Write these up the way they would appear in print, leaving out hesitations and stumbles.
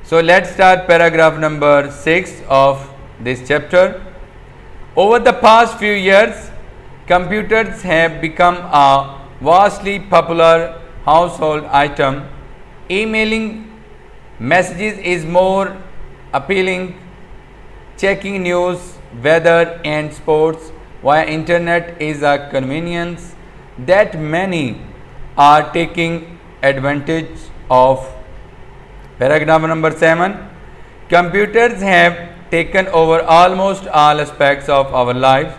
So let's start paragraph number 6 of this chapter. Over the past few years, computers have become a vastly popular household item. Emailing messages is more appealing. Checking news, weather and sports via internet is a convenience that many are taking advantage of. Paragraph number 7. Computers have taken over almost all aspects of our lives,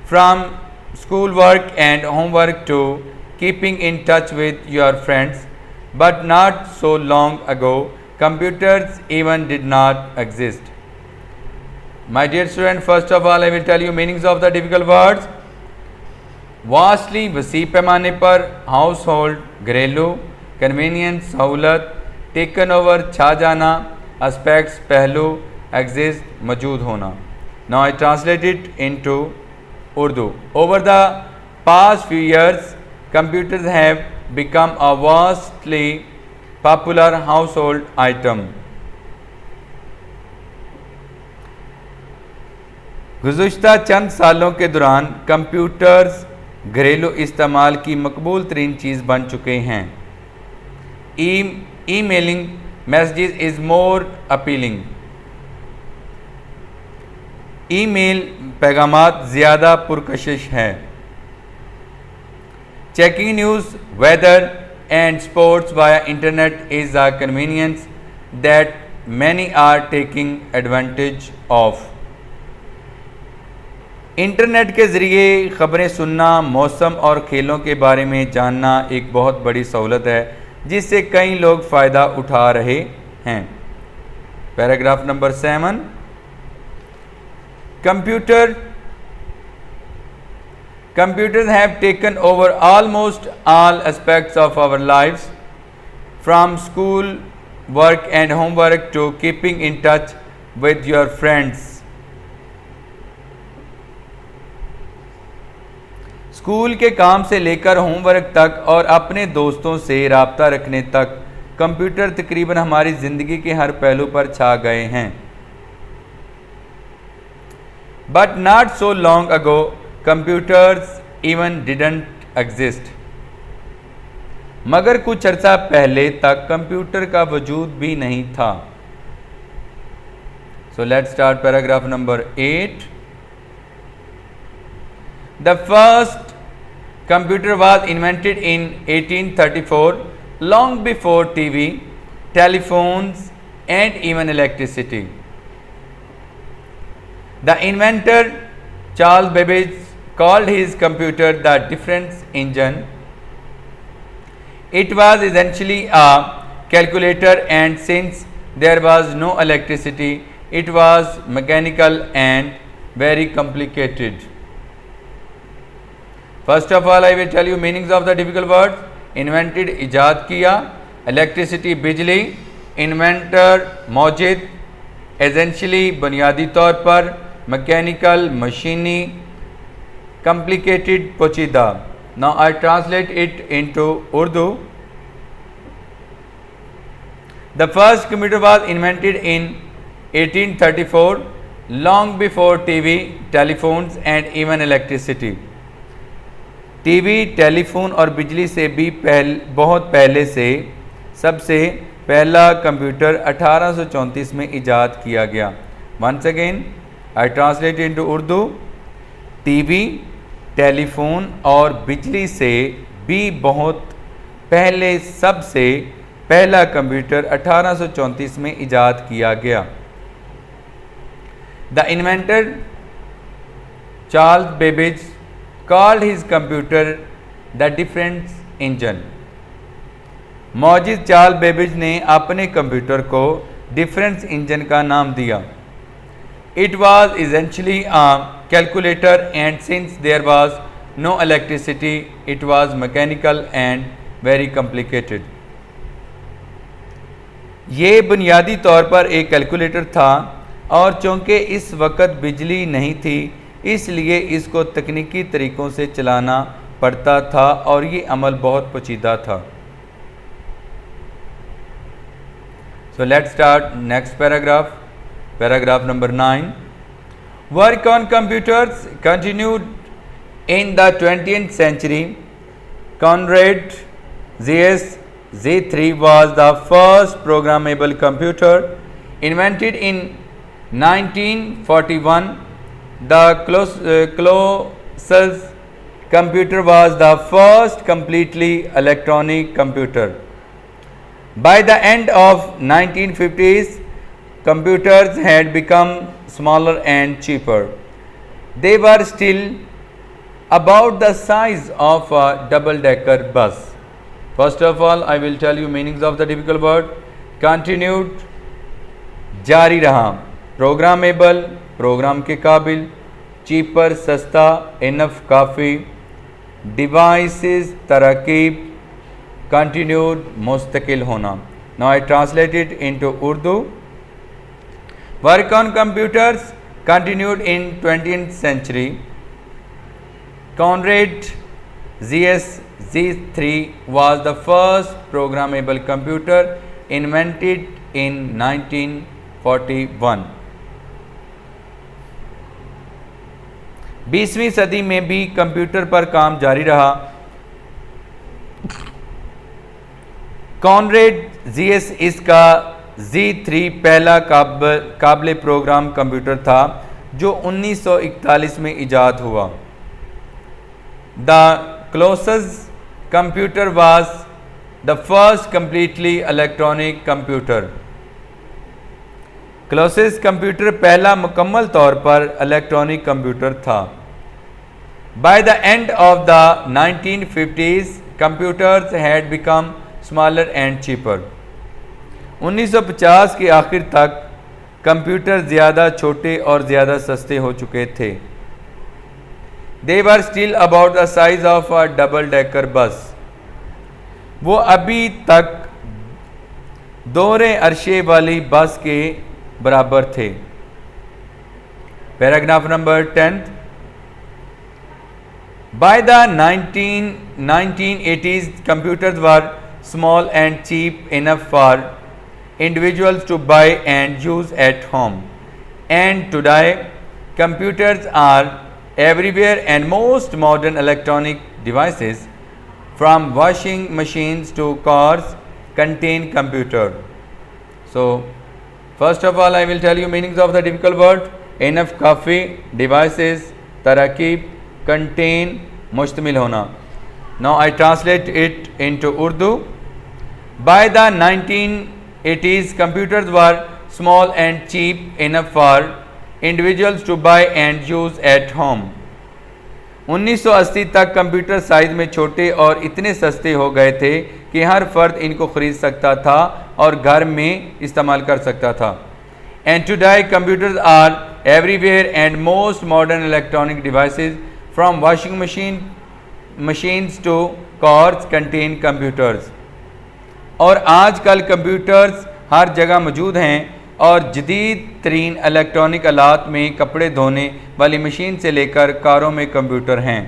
from schoolwork and homework to keeping in touch with your friends. But not so long ago, computers even did not exist. My dear student, first of all I will tell you meanings of the difficult words. Vastly वसी पैमाने पर, house hold घरेलू, convenience सहूलत, taken over छा जाना, aspects पहलू, exist मौजूद होना. Now I translate it into Urdu. Over the past few years computers have become a vastly popular household item. गुज़श्ता चंद सालों के दौरान कंप्यूटर्स घरेलू इस्तेमाल की मकबूल तरीन चीज़ बन चुके हैं. Emailing messages is more appealing. Email पैगामात ज़्यादा पुरकशिश है. Checking news, weather and sports via internet is a convenience that many are taking advantage of. Internet के ज़रिए ख़बरें सुनना, मौसम और खेलों के बारे में जानना एक बहुत बड़ी सहूलत है जिससे कई लोग फ़ायदा उठा रहे हैं. Paragraph number 7. Computers have taken over almost all aspects of our lives, from school work and homework to keeping in touch with your friends. School के काम से लेकर होमवर्क तक और अपने दोस्तों से राब्ता रखने तक कंप्यूटर तकरीबन हमारी ज़िंदगी के हर पहलू पर छा गए हैं. But not so long ago, computers even didn't exist. मगर कुछ अर्सा पहले तक कंप्यूटर का वजूद भी नहीं था. So let's start paragraph number 8. The first computer was invented in 1834, long before TV, telephones and even electricity. The inventor Charles Babbage called his computer the difference engine. It was essentially a calculator, and since there was no electricity, it was mechanical and very complicated. First of all, I will tell you meanings of the difficult words. Invented ईजाद किया, electricity बिजली, inventor मौजिद, essentially बुनियादी तौर पर, mechanical मशीनी, complicated पोचीदा. Now I translate it into Urdu. The first computer was invented in 1834, long before TV, telephones and even electricity. TV, telephone और बिजली से भी बहुत पहले से सबसे पहला कंप्यूटर 1834 में ईजाद किया गया. Once again, I translate into Urdu. TV, telephone और बिजली से भी बहुत पहले सबसे पहला कंप्यूटर 1834 में ईजाद किया गया. The inventor Charles Babbage called his computer the difference engine. मौजिद चार्ल्स बेबेज ने अपने कंप्यूटर को डिफरेंस इंजन का नाम दिया. It was essentially a calculator, and since there was no electricity, it was mechanical and very complicated. ये बुनियादी तौर पर एक कैलकुलेटर था और चूँकि इस वक्त बिजली नहीं थी, इसलिए इसको तकनीकी तरीक़ों से चलाना पड़ता था और ये अमल बहुत पेचीदा था. So let's start next paragraph. Paragraph number 9. Work on computers continued in the 20th century. Conrad ZS Z3 was the first programmable computer invented in 1941. The Colossus computer was the first completely electronic computer. By the end of 1950s, computers had become smaller and cheaper. They were still about the size of a double-decker bus. First of all, I will tell you meanings of the difficult word. Continued, जारी रहा. Programmable, programme के काबिल. Cheaper, सस्ता. Enough, काफ़ी. Devices, तरकीब. Continued, मुस्तकिल होना. Now I translate it into Urdu. Work on computers continued in 20th century. Conrad ZS Z3 was the first programmable computer invented in 1941. 20वीं सदी में भी कंप्यूटर पर काम जारी रहा. कॉनरेड ZS इसका Z3 पहला काबिल प्रोग्राम कंप्यूटर था जो 1941 में इजाद हुआ. The Colossus computer was the first completely electronic computer. Colossus computer पहला मुकम्मल तौर पर इलेक्ट्रॉनिक कंप्यूटर था. By the end of the 1950s, computers had become smaller and cheaper. 1950 के आखिर तक कंप्यूटर ज़्यादा छोटे और ज़्यादा सस्ते हो चुके थे. They were still about the size of a double-decker bus. वो अभी तक दोहरे अरशे वाली बस के बराबर थे. Paragraph number 10. By the 1980s, computers were small and cheap enough for individuals to buy and use at home. And today, computers are everywhere and most modern electronic devices from washing machines to cars contain computer. So first of all I will tell you meanings of the difficult word. Enough, काफ़ी. Devices, तरकीब. Contain, मुश्तमिल होना. Now I translate it into Urdu. By the 1980s, computers were small and cheap enough for individuals to buy and use at home. 1980 तक computer size में छोटे और इतने सस्ते हो गए थे कि हर फर्द इनको खरीद सकता था और घर में इस्तेमाल कर सकता था. And today computers are everywhere and most modern electronic devices from washing machines to cars contain computers. और आजकल कंप्यूटर्स हर जगह मौजूद हैं और जदीद तरीन इलेक्ट्रॉनिक आलात में कपड़े धोने वाली मशीन से लेकर कारों में कंप्यूटर हैं.